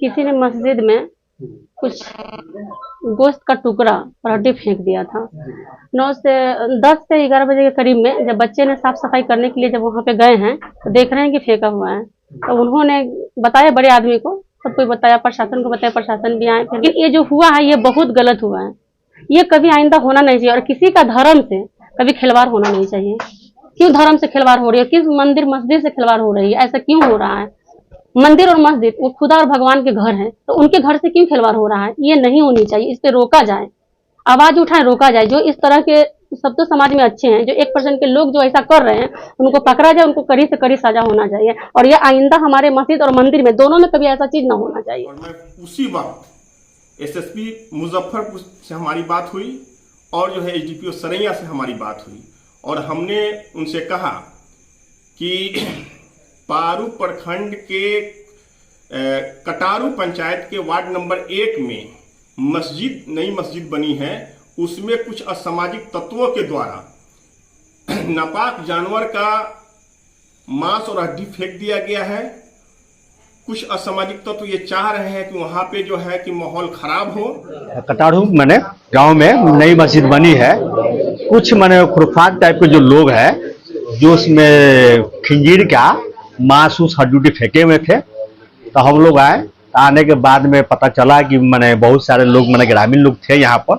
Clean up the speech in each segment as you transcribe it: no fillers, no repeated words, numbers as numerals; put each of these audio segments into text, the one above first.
किसी ने मस्जिद में कुछ गोश्त का टुकड़ा और हड्डी फेंक दिया था। 10 से 11 बजे के करीब में जब बच्चे ने साफ सफाई करने के लिए जब वहाँ पे गए हैं तो देख रहे हैं कि फेंका हुआ है। तो उन्होंने बताया बड़े आदमी को, सब कोई बताया, प्रशासन को बताया, प्रशासन भी आए। लेकिन ये जो हुआ है ये बहुत गलत हुआ है। ये कभी आइंदा होना नहीं चाहिए और किसी का धर्म से कभी खिलवाड़ होना नहीं चाहिए। क्यों धर्म से खिलवाड़ हो रही है? किस मंदिर मस्जिद से खिलवाड़ हो रही है? ऐसा क्यों हो रहा है? मंदिर और मस्जिद वो खुदा और भगवान के घर हैं, तो उनके घर से क्यों खिलवाड़ हो रहा है? ये नहीं होनी चाहिए। इस पे रोका जाए, आवाज उठाए, रोका जाए। जो इस तरह के सब तो समाज में अच्छे हैं, जो 1% के लोग जो ऐसा कर रहे हैं उनको पकड़ा जाए, उनको कड़ी से कड़ी सजा होना चाहिए और ये आइंदा हमारे मस्जिद और मंदिर में दोनों में कभी ऐसा चीज ना होना चाहिए। और मैं उसी वक्त एसएसपी मुजफ्फरपुर से हमारी बात हुई और जो है एसडीपीओ सरैया से हमारी बात हुई और हमने उनसे कहा कि पारू प्रखंड के कटारू पंचायत के वार्ड नंबर 1 में नई मस्जिद बनी है, उसमें कुछ असामाजिक तत्वों के द्वारा नापाक जानवर का मांस और हड्डी फेंक दिया गया है। कुछ असामाजिक तत्व ये चाह रहे हैं कि वहां पे जो है कि माहौल खराब हो। कटारू मैंने गांव में नई मस्जिद बनी है, कुछ मैंने खुरफात टाइप के जो लोग हैं जो उसमें खिंजीर का मांस उस हड्डी फेंके हुए थे। तो हम लोग आए, आने के बाद में पता चला कि मैंने बहुत सारे लोग मैंने ग्रामीण लोग थे यहाँ पर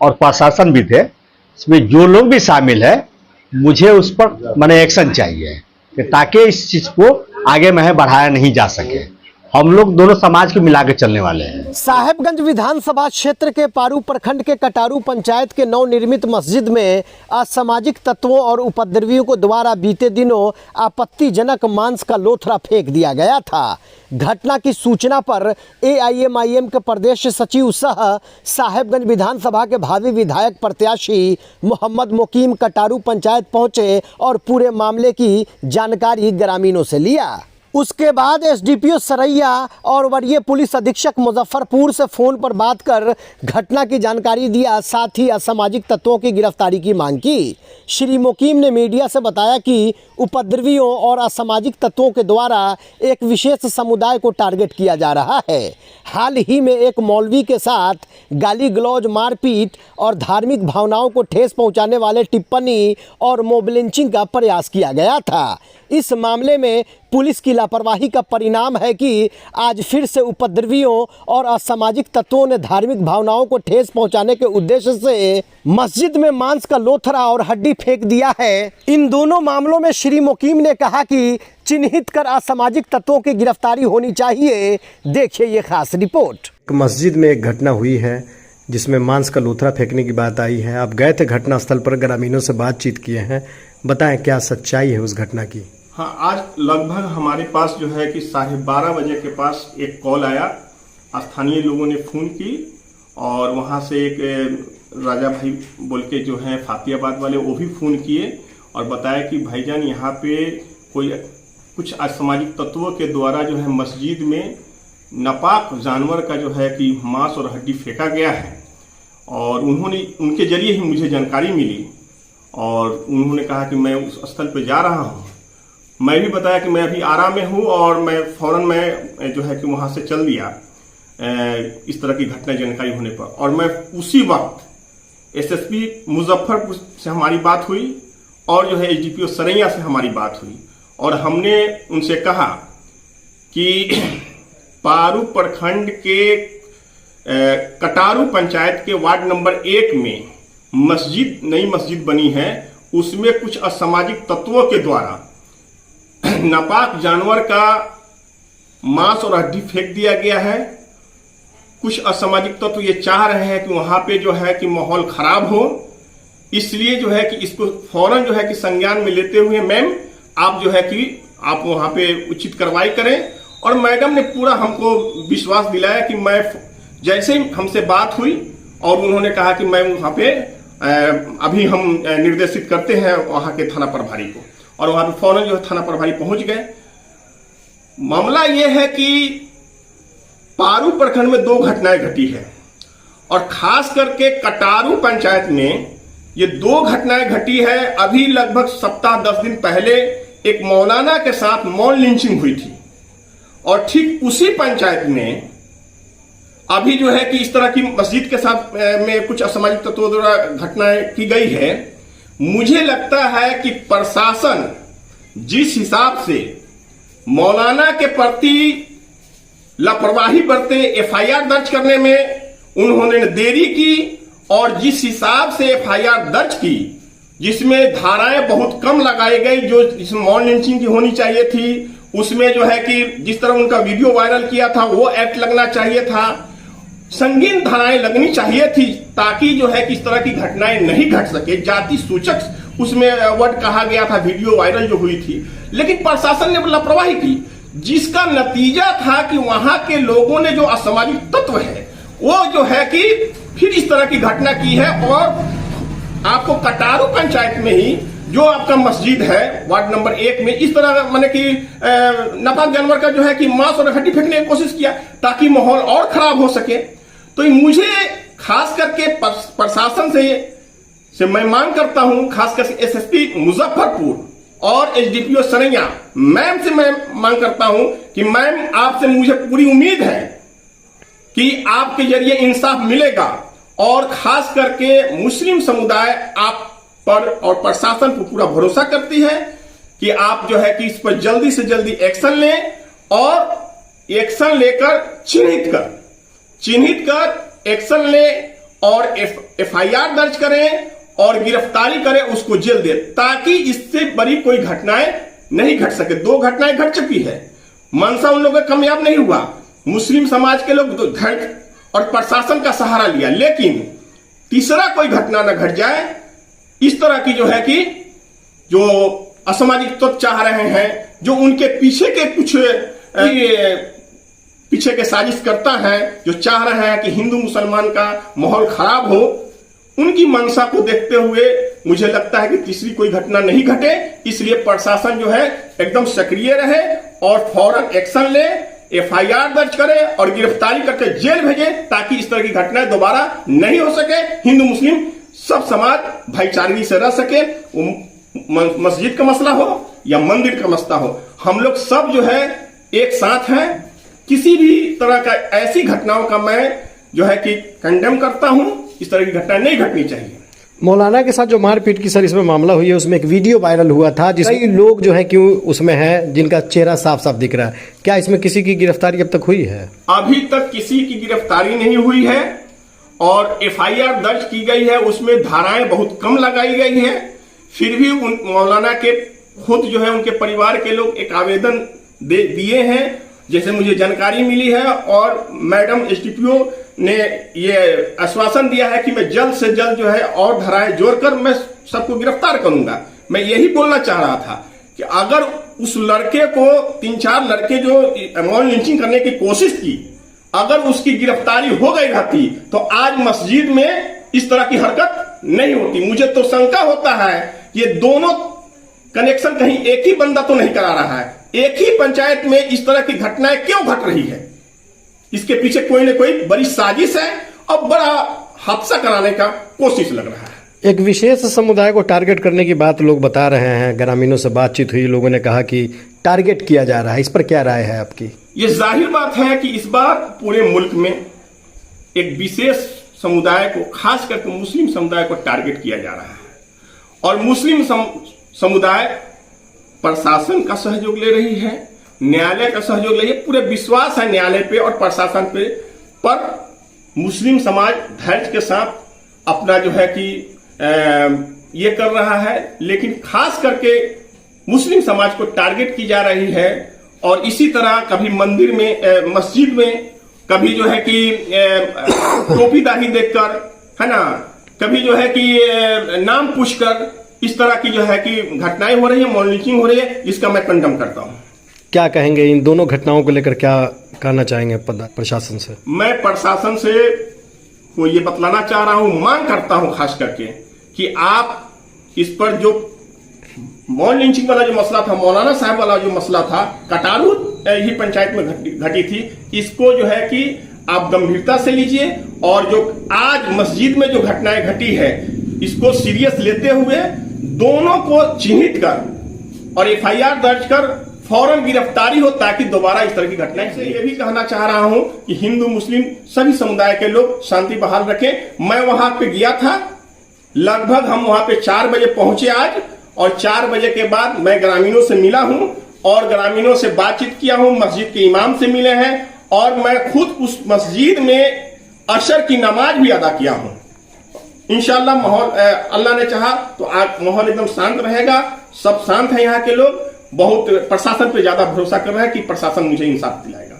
और प्रशासन भी थे। इसमें जो लोग भी शामिल है मुझे उस पर मैंने एक्शन चाहिए ताकि इस चीज को आगे में बढ़ाया नहीं जा सके। हम लोग दोनों समाज को मिला के चलने वाले हैं। साहेबगंज विधानसभा क्षेत्र के पारू प्रखंड के कटारू पंचायत के नवनिर्मित मस्जिद में असामाजिक तत्वों और उपद्रवियों को द्वारा बीते दिनों आपत्तिजनक मांस का लोथड़ा फेंक दिया गया था। घटना की सूचना पर AIMIM के प्रदेश सचिव सह साहेबगंज विधानसभा के भावी विधायक प्रत्याशी मोहम्मद मुकीम कटारू पंचायत पहुंचे और पूरे मामले की जानकारी ग्रामीणों से लिया। उसके बाद एसडीपीओ सरैया और वरीय पुलिस अधीक्षक मुजफ्फरपुर से फ़ोन पर बात कर घटना की जानकारी दिया, साथ ही असामाजिक तत्वों की गिरफ्तारी की मांग की। श्री मुकीम ने मीडिया से बताया कि उपद्रवियों और असामाजिक तत्वों के द्वारा एक विशेष समुदाय को टारगेट किया जा रहा है। हाल ही में एक मौलवी के साथ गाली गलौज, मारपीट और धार्मिक भावनाओं को ठेस पहुंचाने वाले टिप्पणी और मॉब लिंचिंग का प्रयास किया गया था। इस मामले में पुलिस की लापरवाही का परिणाम है कि आज फिर से उपद्रवियों और असामाजिक तत्वों ने धार्मिक भावनाओं को ठेस पहुंचाने के उद्देश्य से मस्जिद में मांस का लोथड़ा और हड्डी फेंक दिया है। इन दोनों मामलों में श्री मुकीम ने कहा कि चिन्हित कर असामाजिक तत्वों की गिरफ्तारी होनी चाहिए। देखिए ये खास रिपोर्ट। मस्जिद में एक घटना हुई है जिसमें मांस का लोथड़ा फेंकने की बात आई है। आप गए थे घटनास्थल पर, ग्रामीणों से बातचीत किए हैं, बताएं क्या सच्चाई है उस घटना की। हाँ, आज लगभग हमारे पास जो है कि 12:30 बजे के पास एक कॉल आया। स्थानीय लोगों ने फ़ोन की और वहाँ से एक राजा भाई बोल के जो है फातियाबाद वाले, वो भी फ़ोन किए और बताया कि भाईजान यहाँ पे कोई कुछ असामाजिक तत्वों के द्वारा जो है मस्जिद में नापाक जानवर का जो है कि मांस और हड्डी फेंका गया है। और उनके जरिए ही मुझे जानकारी मिली और उन्होंने कहा कि मैं उस स्थल पे जा रहा हूँ। मैं भी बताया कि मैं अभी आराम में हूँ और मैं फौरन मैं जो है कि वहाँ से चल दिया इस तरह की घटना जानकारी होने पर। और मैं उसी वक्त एसएसपी मुजफ्फरपुर से हमारी बात हुई और जो है एसडीपीओ सरैया से हमारी बात हुई और हमने उनसे कहा कि पारू प्रखंड के कटारू पंचायत के वार्ड नंबर 1 में नई मस्जिद बनी है, उसमें कुछ असामाजिक तत्वों के द्वारा नापाक जानवर का मांस और हड्डी फेंक दिया गया है। कुछ असामाजिक तत्व ये चाह रहे हैं कि वहां पे जो है कि माहौल खराब हो, इसलिए जो है कि इसको फौरन जो है कि संज्ञान में लेते हुए मैम आप जो है कि आप वहां पे उचित कार्रवाई करें। और मैडम ने पूरा हमको विश्वास दिलाया कि मैं जैसे ही हमसे बात हुई और उन्होंने कहा कि मैं वहां पे अभी हम निर्देशित करते हैं वहां के थाना प्रभारी को, और वहां पे फौरन जो है थाना प्रभारी पहुंच गए। मामला यह है कि पारू प्रखंड में 2 घटनाएं घटी है और खास करके कटारू पंचायत में ये 2 घटनाएं घटी है। अभी लगभग सप्ताह 10 दिन पहले एक मौलाना के साथ मॉब लिंचिंग हुई थी और ठीक उसी पंचायत में अभी जो है कि इस तरह की मस्जिद के साथ में कुछ असामाजिक तत्वों द्वारा घटनाएं की गई है, मुझे लगता है कि प्रशासन जिस हिसाब से मौलाना के प्रति लापरवाही बरते, एफआईआर दर्ज करने में उन्होंने देरी की, और जिस हिसाब से एफआईआर दर्ज की जिसमें धाराएं बहुत कम लगाई गई, जो जिसमें मॉब लिंचिंग की होनी चाहिए थी, उसमें जो है कि जिस तरह उनका वीडियो वायरल किया था वो एक्ट लगना चाहिए था, संगीन धाराएं लगनी चाहिए थी, ताकि जो है कि इस तरह की घटनाएं नहीं घट सके। जाति सूचक उसमें वर्ड कहा गया था वीडियो वायरल जो हुई थी, लेकिन प्रशासन ने लापरवाही की, जिसका नतीजा था कि वहां के लोगों ने जो असामाजिक तत्व है वो जो है कि फिर इस तरह की घटना की है। और आपको कटारू पंचायत में ही जो आपका मस्जिद है वार्ड नंबर 1 में इस तरह माने कि नापाक जानवर का जो है कि मांस और हड्डी फेंकने की कोशिश किया ताकि माहौल और खराब हो सके। तो मुझे खास करके प्रशासन से मैं मांग करता हूं, खास करके एसएसपी मुजफ्फरपुर और एसडीपीओ सरैया मैम से मैं मांग करता हूं कि मैम आपसे मुझे पूरी उम्मीद है कि आपके जरिए इंसाफ मिलेगा, और खास करके मुस्लिम समुदाय आप पर और प्रशासन पर पूरा भरोसा करती है कि आप जो है कि इस पर जल्दी से जल्दी एक्शन लें, और एक्शन लेकर चिन्हित कर एक्शन लें और एफआईआर दर्ज करें और गिरफ्तारी करें, उसको जेल दे, ताकि इससे बड़ी कोई घटनाएं नहीं घट सके। 2 घटनाएं घट चुकी है, मनसा उन लोगों का कामयाब नहीं हुआ, मुस्लिम समाज के लोग घट और प्रशासन का सहारा लिया, लेकिन तीसरा कोई घटना न घट जाए। इस तरह की जो है कि जो असामाजिक तत्व चाह रहे हैं, जो उनके पीछे के कुछ पीछे के साजिश करता है, जो चाह रहे हैं कि हिंदू मुसलमान का माहौल खराब हो, उनकी मंशा को देखते हुए मुझे लगता है कि तीसरी कोई घटना नहीं घटे। इसलिए प्रशासन जो है एकदम सक्रिय रहे और फौरन एक्शन ले, एफआईआर दर्ज करे और गिरफ्तारी करके जेल भेजे, ताकि इस तरह की घटनाएं दोबारा नहीं हो सके, हिंदू मुस्लिम सब समाज भाईचारगी से रह सके। मस्जिद का मसला हो या मंदिर का मसला हो, हम लोग सब जो है एक साथ हैं। किसी भी तरह का ऐसी घटनाओं का मैं जो है कि कंडेम करता हूं। इस तरह की घटना नहीं घटनी चाहिए। मौलाना के साथ जो मारपीट की सर इसमें मामला हुई है, उसमें एक वीडियो वायरल हुआ था जिसमें कई लोग जो है क्यों उसमें है जिनका चेहरा साफ साफ दिख रहा है। क्या इसमें किसी की गिरफ्तारी अब तक हुई है? अभी तक किसी की गिरफ्तारी नहीं हुई है और एफआईआर दर्ज की गई है, उसमें धाराएं बहुत कम लगाई गई है। फिर भी उन मौलाना के खुद जो है उनके परिवार के लोग एक आवेदन दिए हैं, जैसे मुझे जानकारी मिली है, और मैडम एसडीपीओ ने ये आश्वासन दिया है कि मैं जल्द से जल्द जो है और धाराएं जोड़कर मैं सबको गिरफ्तार करूंगा। मैं यही बोलना चाह रहा था कि अगर उस लड़के को 3-4 लड़के जो मॉब लिंचिंग करने की कोशिश की, अगर उसकी गिरफ्तारी हो गई रहती तो आज मस्जिद में इस तरह की हरकत नहीं होती। मुझे तो शंका होता है ये दोनों कनेक्शन कहीं एक ही बंदा तो नहीं करा रहा है, एक ही पंचायत में इस तरह की घटनाएं क्यों घट रही है? इसके पीछे कोई न कोई बड़ी साजिश है और बड़ा हादसा कराने का कोशिश लग रहा है। एक विशेष समुदाय को टारगेट करने की बात लोग बता रहे हैं, ग्रामीणों से बातचीत हुई, लोगों ने कहा कि टारगेट किया जा रहा है, इस पर क्या राय है आपकी? ये जाहिर बात है कि इस बार पूरे मुल्क में एक विशेष समुदाय को, खास करके मुस्लिम समुदाय को टारगेट किया जा रहा है, और मुस्लिम समुदाय प्रशासन का सहयोग ले रही है, न्यायालय का सहयोग ले रही है। पूरे विश्वास है न्यायालय पे और प्रशासन पे, पर मुस्लिम समाज धैर्य के साथ अपना जो है कि ये कर रहा है, लेकिन खास करके मुस्लिम समाज को टारगेट की जा रही है। और इसी तरह कभी मंदिर में, मस्जिद में, कभी जो है कि टोपीदारी देखकर, है ना, कभी जो है कि नाम पूछकर इस तरह की जो है कि घटनाएं हो रही है, मॉब लिंचिंग हो रही है, जिसका मैं कंडेम करता हूं। क्या कहेंगे इन दोनों घटनाओं को लेकर, क्या कहना चाहेंगे प्रशासन से? मैं प्रशासन से को ये बतलाना चाह रहा हूं, मांग करता हूं खास करके कि आप इस पर जो मॉब लिंचिंग वाला जो मसला था, मौलाना साहब वाला जो मसला था, कटारू ही पंचायत में घटी थी, इसको जो है कि आप गंभीरता से लीजिए, और जो आज मस्जिद में जो घटनाएं घटी है इसको सीरियस लेते हुए दोनों को चिन्हित कर और एफआईआर दर्ज कर फौरन गिरफ्तारी हो ताकि दोबारा इस तरह की घटनाएं से ये भी कहना चाह रहा हूं कि हिंदू मुस्लिम सभी समुदाय के लोग शांति बहाल रखें। मैं वहां पे गया था, लगभग हम वहां पे 4 बजे पहुंचे आज, और 4 बजे के बाद मैं ग्रामीणों से मिला हूं और ग्रामीणों से बातचीत किया हूं, मस्जिद के इमाम से मिले हैं और मैं खुद उस मस्जिद में असर की नमाज भी अदा किया हूं। इंशाअल्लाह माहौल अल्लाह ने चाहा तो आज माहौल एकदम शांत रहेगा। सब शांत है, यहाँ के लोग बहुत प्रशासन पे ज्यादा भरोसा कर रहे हैं कि प्रशासन मुझे इंसाफ दिलाएगा।